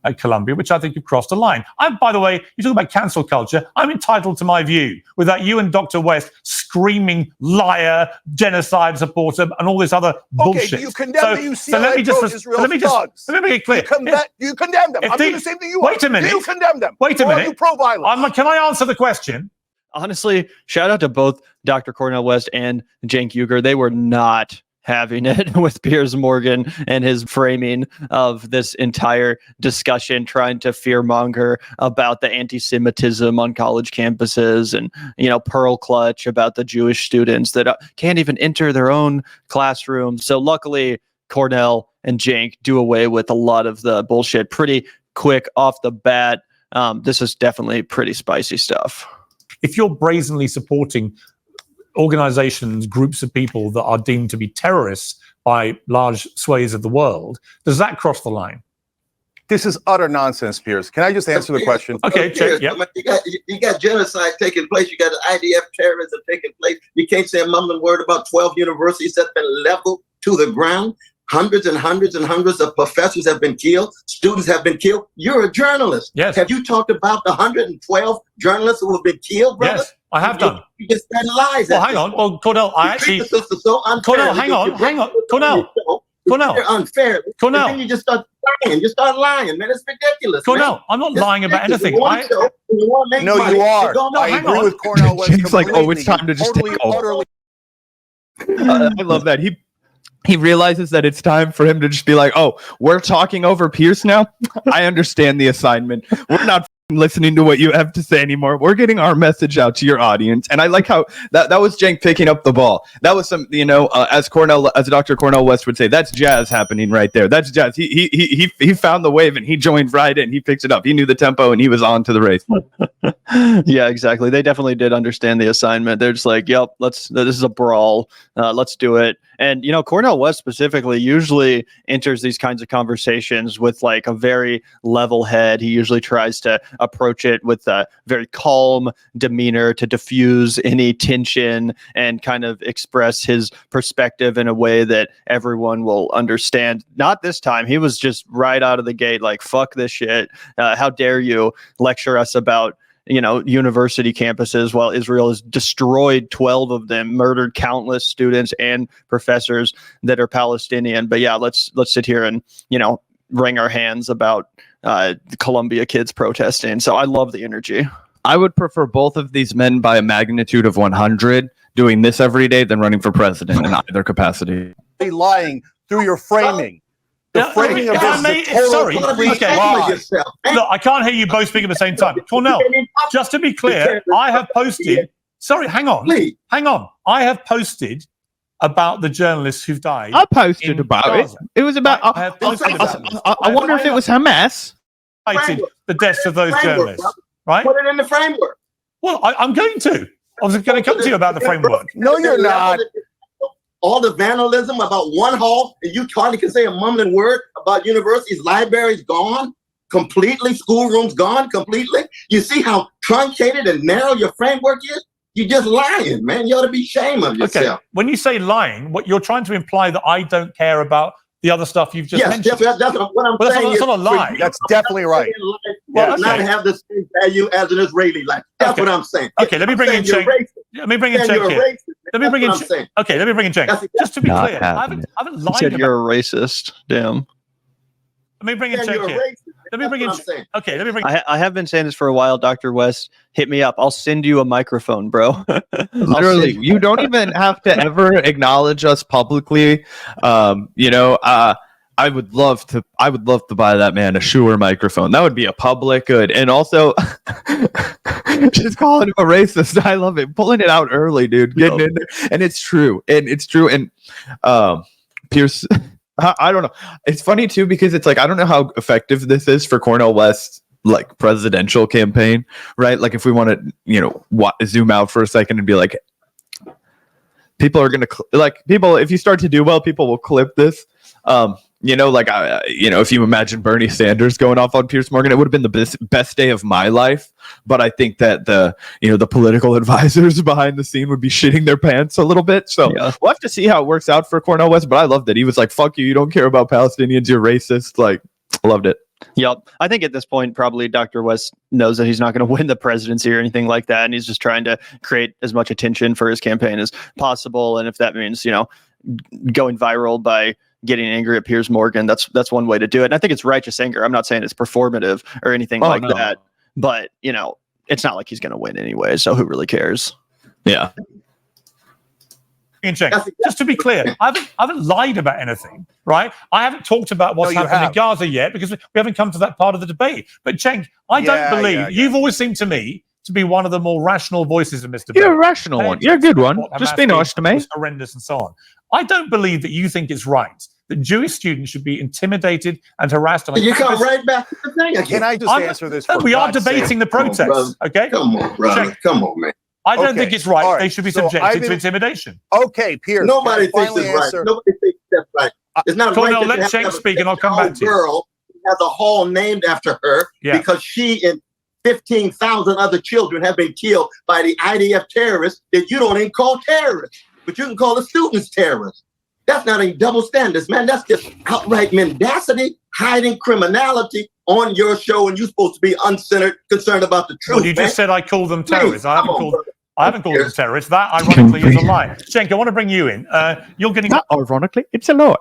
at Columbia, which I think you've crossed a line. By the way, you talk about cancel culture. I'm entitled to my view without you and Dr. West screaming liar, genocide supporter, and all this other bullshit. Okay, you condemn the UCLA pro-Israel thugs. Let me make it clear. You condemn them. I'm doing the same thing you are. Wait a minute. You condemn them. Wait a minute. Pro-violence. Can I answer the question? Honestly, shout out to both Dr. Cornel West and Cenk Uygur. They were not having it with Piers Morgan and his framing of this entire discussion, trying to fearmonger about the anti-Semitism on college campuses and, Pearl Clutch about the Jewish students that can't even enter their own classroom. So luckily, Cornel and Cenk do away with a lot of the bullshit pretty quick off the bat. This is definitely pretty spicy stuff. If you're brazenly supporting organizations, groups of people that are deemed to be terrorists by large swathes of the world, does that cross the line? This is utter nonsense, Piers. Can I just answer the question? Okay, check. Yeah. You got genocide taking place. You got IDF terrorism taking place. You can't say a mumbling word about 12 universities that have been leveled to the ground. Hundreds and hundreds and hundreds of professors have been killed. Students have been killed. You're a journalist. Yes. Have you talked about the 112 journalists who have been killed, brother? Yes, I have done. You just said lies. Well, hang on. Well, Cornel, I actually... Cornel, hang on. Cornel. You're unfair. Cornel. And then you just start lying. You start lying, man. It's ridiculous. Cornel, man. I'm not lying about anything. No, you are. I agree with Cornel West. It's like, it's time to just take over. I love that. He realizes that it's time for him to just be like, oh, we're talking over Piers now? I understand the assignment. We're not listening to what you have to say anymore. We're getting our message out to your audience. And I like how that was Cenk picking up the ball. That was some, as Dr. Cornel West would say, that's jazz happening right there. That's jazz. He found the wave and he joined right in. He picked it up. He knew the tempo and he was on to the race. Yeah, exactly. They definitely did understand the assignment. They're just like, yep, this is a brawl. Let's do it. And, Cornel West specifically usually enters these kinds of conversations with like a very level head. He usually tries to approach it with a very calm demeanor to diffuse any tension and kind of express his perspective in a way that everyone will understand. Not this time. He was just right out of the gate like, fuck this shit. How dare you lecture us about university campuses while Israel has destroyed 12 of them, murdered countless students and professors that are Palestinian. But yeah, let's sit here and, wring our hands about Columbia kids protesting. So I love the energy. I would prefer both of these men by a magnitude of 100 doing this every day than running for president in either capacity. Lying through your framing. The framing of this is sorry. Okay. Look, I can't hear you both speak at the same time. Cornel, just to be clear, I have posted. Sorry, hang on. Please. Hang on. I have posted about the journalists who've died. I posted about Gaza. It. It was about. I wonder if it was Hamas. The deaths of those journalists, right? Put it in the framework. Well, I'm going to. I was going to come to you about the framework. No, you're not. All the vandalism about one hall, and you hardly can say a mumbling word about universities, libraries gone completely, schoolrooms gone completely. You see how truncated and narrow your framework is? You're just lying, man. You ought to be ashamed of yourself. Okay. When you say lying, what you're trying to imply that I don't care about the other stuff you've just mentioned. Yes, that's what I'm saying. That's not a lie. That's definitely right. Well, not have the same value as an Israeli life. That's what I'm saying. Okay, let me bring in Cenk. Let me bring in Cenk here. Let me bring in Cenk. Okay, let me bring in Cenk. Just to be clear, I haven't lied. You said you're a racist. Damn. Let me bring in Cenk here. Let me bring in. Okay, let me bring. I have been saying this for a while. Dr. West, hit me up. I'll send you a microphone, bro. Literally, you don't even have to ever acknowledge us publicly. I would love to buy that man a Shure microphone. That would be a public good. And also just calling him a racist. I love it. Pulling it out early, dude. Getting in there. And it's true. And Piers, I don't know. It's funny too, because it's like, I don't know how effective this is for Cornel West's like presidential campaign, right? Like if we want to, zoom out for a second and be like, people are going to if you start to do well, people will clip this. If you imagine Bernie Sanders going off on Piers Morgan, it would have been the best day of my life. But I think that the political advisors behind the scene would be shitting their pants a little bit. So we'll have to see how it works out for Cornel West. But I loved it. He was like, fuck you. You don't care about Palestinians. You're racist. Like, I loved it. Yep. I think at this point, probably Dr. West knows that he's not going to win the presidency or anything like that. And he's just trying to create as much attention for his campaign as possible. And if that means, going viral by getting angry at Piers Morgan, that's one way to do it. And I think it's righteous anger. I'm not saying it's performative or anything that, but it's not like he's going to win anyway. So who really cares? Yeah. Cenk, just to be clear, I haven't lied about anything, right? I haven't talked about what's happened in Gaza yet because we haven't come to that part of the debate. But Cenk, I don't believe you've always seemed to me to be one of the more rational voices in this debate. You're a rational one. You're a good one. Just be nice to me. Horrendous and so on. I don't believe that you think it's right that Jewish students should be intimidated and harassed. You come right back to the thing again. Can I just answer this? We are debating the protests, okay? Come on, brother. Cenk, come on, man. I don't think it's right. They should be subjected to intimidation. Okay, Piers. Nobody thinks it's right. Nobody thinks that's right. It's not Cornel, right. let Cenk speak and I'll come back to you. Girl has a hall named after her because she and 15,000 other children have been killed by the IDF terrorists that you don't even call terrorists, but you can call the students terrorists. That's not a double standards, man. That's just outright mendacity, hiding criminality on your show, and you're supposed to be uncensored, concerned about the truth. Well, you just said I call them terrorists. I haven't called them terrorists. That, ironically, is a lie. Cenk, I want to bring you in. You're getting... Not ironically, it's a lie.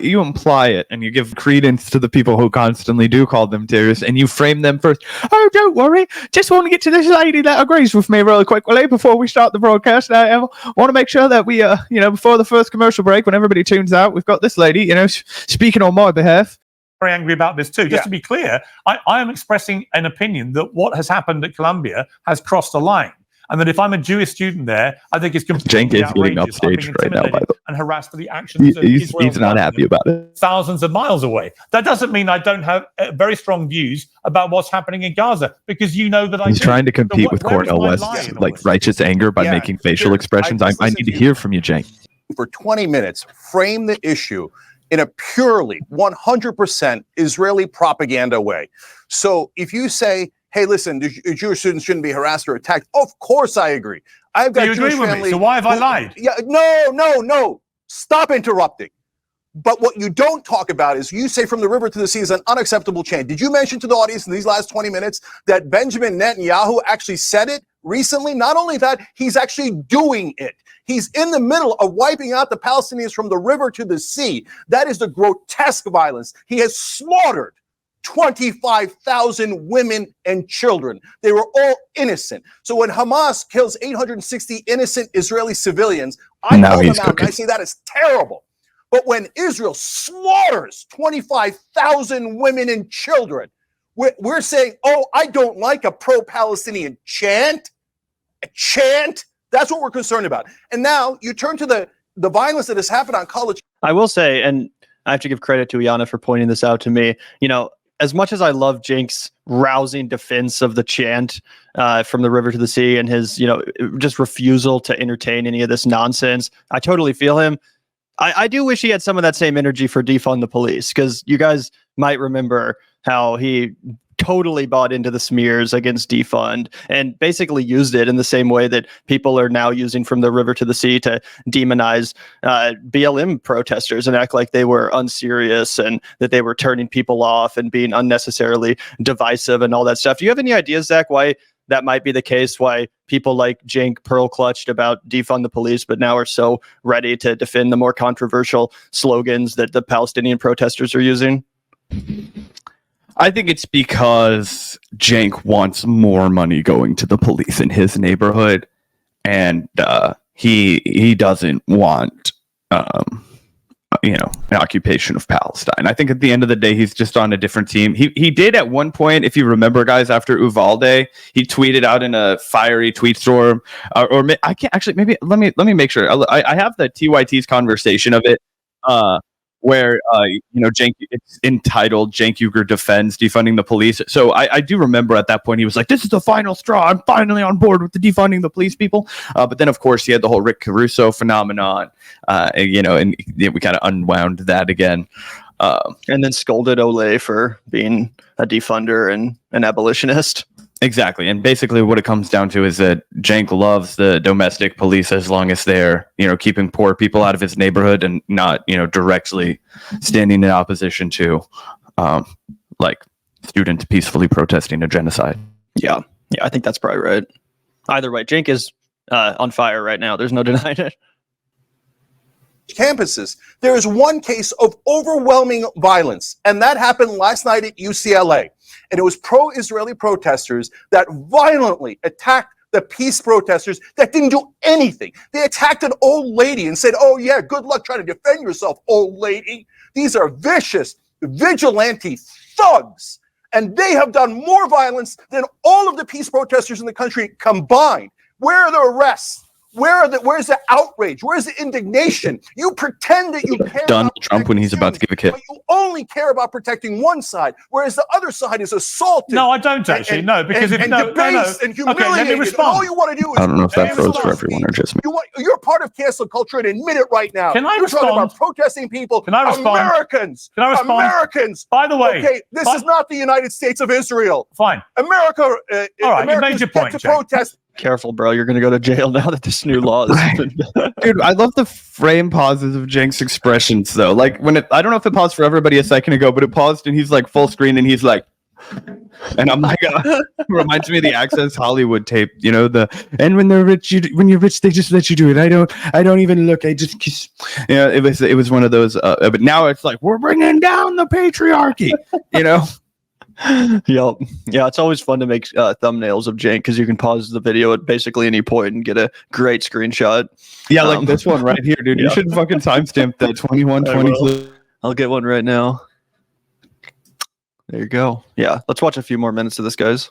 You imply it, and you give credence to the people who constantly do call them terrorists, and you frame them first. Oh, don't worry. Just want to get to this lady that agrees with me really quickly before we start the broadcast. I want to make sure that we, before the first commercial break, when everybody tunes out, we've got this lady, speaking on my behalf. Very angry about this too. Just to be clear, I am expressing an opinion that what has happened at Columbia has crossed a line. And that if I'm a Jewish student there, I think it's completely outrageous. Getting upstage right now, by the way. And harassed for the actions of Israel. He's not happy about it. Thousands of miles away. That doesn't mean I don't have very strong views about what's happening in Gaza, because that He's trying to compete with Cornel West's righteous anger by making facial expressions. I need to hear from you, Cenk. For 20 minutes, frame the issue in a purely 100% Israeli propaganda way. So if you say, hey, listen, Jewish students shouldn't be harassed or attacked, of course I agree. I've got Jewish family. So why have I lied? Yeah, no. Stop interrupting. But what you don't talk about is you say from the river to the sea is an unacceptable chant. Did you mention to the audience in these last 20 minutes that Benjamin Netanyahu actually said it recently? Not only that, he's actually doing it. He's in the middle of wiping out the Palestinians from the river to the sea. That is the grotesque violence. He has slaughtered 25,000 women and children. They were all innocent. So when Hamas kills 860 innocent Israeli civilians, I call them out and I say that is terrible. But when Israel slaughters 25,000 women and children, we're saying, oh, I don't like a pro-Palestinian chant. A chant? That's what we're concerned about. And now you turn to the violence that has happened on college. I will say, and I have to give credit to Iana for pointing this out to me, as much as I love Cenk's rousing defense of the chant from the river to the sea and his, just refusal to entertain any of this nonsense, I totally feel him. I do wish he had some of that same energy for defund the police, because you guys might remember how he totally bought into the smears against defund and basically used it in the same way that people are now using from the river to the sea to demonize BLM protesters and act like they were unserious and that they were turning people off and being unnecessarily divisive and all that stuff. Do you have any ideas, Zach, why that might be the case, why people like Cenk pearl clutched about defund the police, but now are so ready to defend the more controversial slogans that the Palestinian protesters are using? I think it's because Cenk wants more money going to the police in his neighborhood, and he doesn't want an occupation of Palestine. I think at the end of the day, he's just on a different team. He did at one point, if you remember, guys, after Uvalde, he tweeted out in a fiery tweet storm, or I can't actually. Maybe let me make sure. I have the TYT's conversation of it. Where Cenk, it's entitled Cenk Uygur defends defunding the police. So I do remember at that point he was like, "This is the final straw. I'm finally on board with the defunding the police people." But then of course he had the whole Rick Caruso phenomenon, and we kind of unwound that again, and then scolded Olay for being a defunder and an abolitionist. Exactly. And basically what it comes down to is that Cenk loves the domestic police as long as they're, keeping poor people out of his neighborhood and not, directly standing in opposition to like students peacefully protesting a genocide. Yeah, I think that's probably right. Either way, Cenk is on fire right now. There's no denying it. Campuses, there is one case of overwhelming violence, and that happened last night at UCLA. And it was pro-Israeli protesters that violently attacked the peace protesters that didn't do anything. They attacked an old lady and said, "Oh yeah, good luck trying to defend yourself, old lady." These are vicious, vigilante thugs, and they have done more violence than all of the peace protesters in the country combined. Where are the arrests? Where's the outrage? Where's the indignation? You pretend that you care Donald about Trump when he's about to give a kick. but you only care about protecting one side, whereas the other side is assaulted. No, I don't actually. No, because and debased and humiliated. Okay, let me respond. All you want to do is I don't know if that cancel goes for everyone or just me. You're part of cancel culture, and admit it right now. Can I You're respond? talking about protesting people. Can I respond? Americans. Can I respond? Americans. By the way, okay, this is not the United States of Israel. Fine. America. All right, you made your point, to Cenk. protest. Careful, bro. You're going to go to jail now that this new law is. Dude, I love the frame pauses of Cenk's expressions though. Like when I don't know if it paused for everybody a second ago, but it paused and he's like full screen and he's like, and I'm like, reminds me of the Access Hollywood tape, you know, and when they're rich, when you're rich, they just let you do it. I don't even look. I just kiss. Yeah, it was one of those. But now it's like we're bringing down the patriarchy, you know. Yep. Yeah, it's always fun to make thumbnails of Cenk because you can pause the video at basically any point and get a great screenshot. Yeah, like this one right here, dude. You should fucking timestamp that 2120. I'll get one right now. There you go. Yeah, let's watch a few more minutes of this, guys.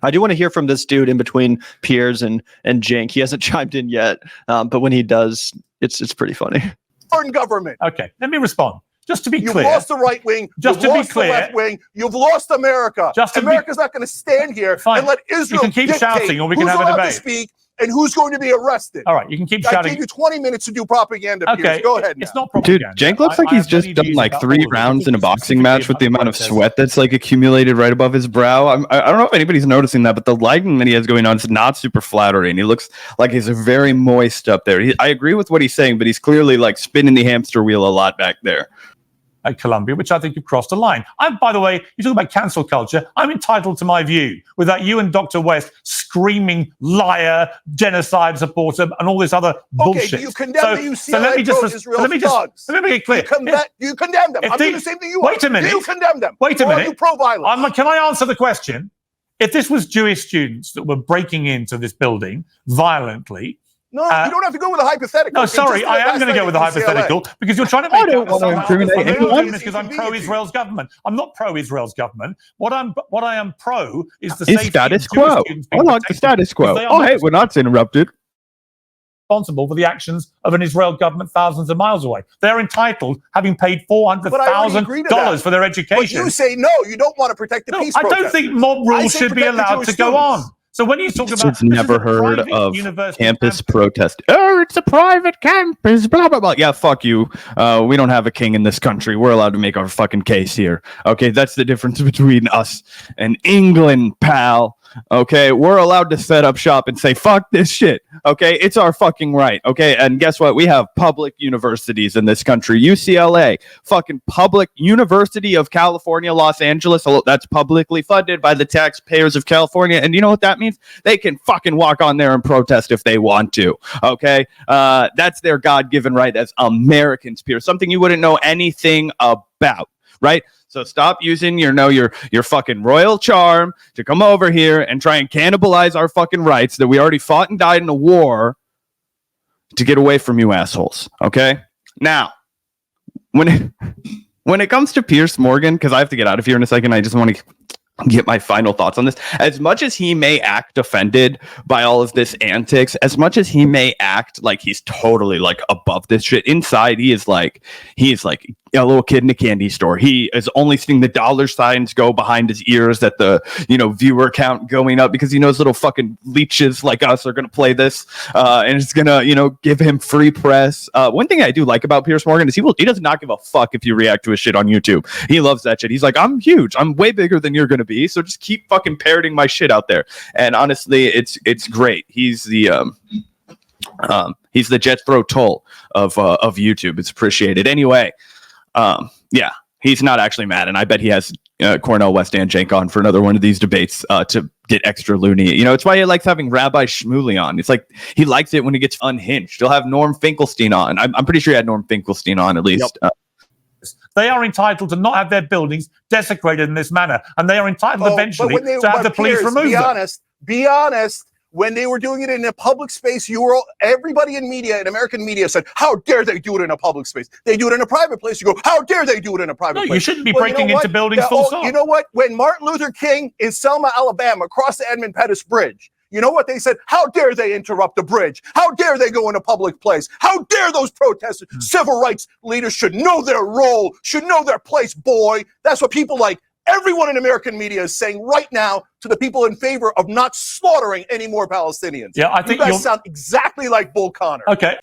I do want to hear from this dude in between Piers and Cenk. He hasn't chimed in yet, but when he does, it's pretty funny. Foreign government. Okay, let me respond. Just to be You've clear. lost the right wing. Just you've to be lost clear. the left wing. You've lost America. America's not going to stand here Fine. and let Israel You can keep dictate shouting or we can who's have a allowed debate. to speak and who's going to be arrested. All right, you can keep I shouting. gave you 20 minutes to do propaganda. Okay, Piers. Go ahead now. It's not Dude, propaganda. Cenk looks like I he's have just many done views like about 3 all of it. rounds in a boxing Specifically match with the about amount of protest. sweat that's like accumulated right above his brow. I don't know if anybody's noticing that, but the lighting that he has going on is not super flattering. He looks like he's very moist up there. I agree with what he's saying, but he's clearly like spinning the hamster wheel a lot back there. At Columbia, which I think you've crossed a line. By the way, you talk about cancel culture. I'm entitled to my view without you and Dr. West screaming liar, genocide supporter, and all this other bullshit. Okay, you condemn the UCLA so let me just thugs. let me make it clear. You condemn them. If I'm they- doing the same thing you wait are. a minute. Do you condemn them? Wait a Or are minute. you pro-violence? Can I answer the question? If this was Jewish students that were breaking into this building violently, No, you don't have to go with a hypothetical. no, You sorry, just I did it am last going to night go with a at UCLA. hypothetical because you're trying to I make don't want to incriminate anyone. because I'm pro-Israel's government. I'm not pro-Israel's government. What I am pro is the It's safety status of Jewish quo. students I being like the protected status quo. because they are Oh, not hey, we're not interrupted. responsible for the actions of an Israel government thousands of miles away. They're entitled, having paid But I already agreed to $400,000 that. for their But education. you say no, you don't want to protect the No, peace I don't protesters. think mob I rules say should be protect the allowed Jewish to go on. students. So when you talk about It's this is never a heard private of university campus protest. Oh, it's a private campus, blah, blah, blah. Yeah, fuck you. We don't have a king in this country. We're allowed to make our fucking case here. Okay, that's the difference between us and England, pal. Okay, we're allowed to set up shop and say, fuck this shit. Okay, it's our fucking right. Okay, and guess what? We have public universities in this country. UCLA, fucking public University of California, Los Angeles. That's publicly funded by the taxpayers of California. And you know what that means? They can fucking walk on there and protest if they want to. Okay, that's their God-given right as Americans, Piers. Something you wouldn't know anything about, right? So stop using your fucking royal charm to come over here and try and cannibalize our fucking rights that we already fought and died in a war to get away from you assholes. Okay? Now, when it comes to Piers Morgan, because I have to get out of here in a second, I just want to get my final thoughts on this. As much as he may act offended by all of this antics, as much as he may act like he's totally like above this shit, inside he is like a little kid in a candy store. He is only seeing the dollar signs go behind his ears, that the viewer count going up, because he knows little fucking leeches like us are gonna play this and it's gonna give him free press. One thing I do like about Piers Morgan is he does not give a fuck if you react to his shit on YouTube. He loves that shit. He's like, I'm huge. I'm way bigger than you're gonna be. So just keep fucking parroting my shit out there. And honestly, it's great. He's the Jethro Tull of YouTube. It's appreciated. Anyway, yeah. He's not actually mad, and I bet he has Cornel West and Cenk on for another one of these debates to get extra loony. You know, it's why he likes having Rabbi Shmuley on. It's like he likes it when he gets unhinged. He'll have Norm Finkelstein on. I'm pretty sure he had Norm Finkelstein on at least. Yep. They are entitled to not have their buildings desecrated in this manner, and they are entitled eventually to have the police remove them. Be honest. When they were doing it in a public space, everybody in media, in American media, said, "How dare they do it in a public space? They do it in a private place." You go, "How dare they do it in a private place?" You shouldn't be breaking into buildings full stop. You know what? When Martin Luther King in Selma, Alabama, crossed the Edmund Pettus Bridge, you know what they said? How dare they interrupt the bridge? How dare they go in a public place? How dare those protesters? Civil rights leaders should know their role, should know their place, boy. That's what people like everyone in American media is saying right now to the people in favor of not slaughtering any more Palestinians. Yeah, I think you guys sound exactly like Bull Connor. Okay.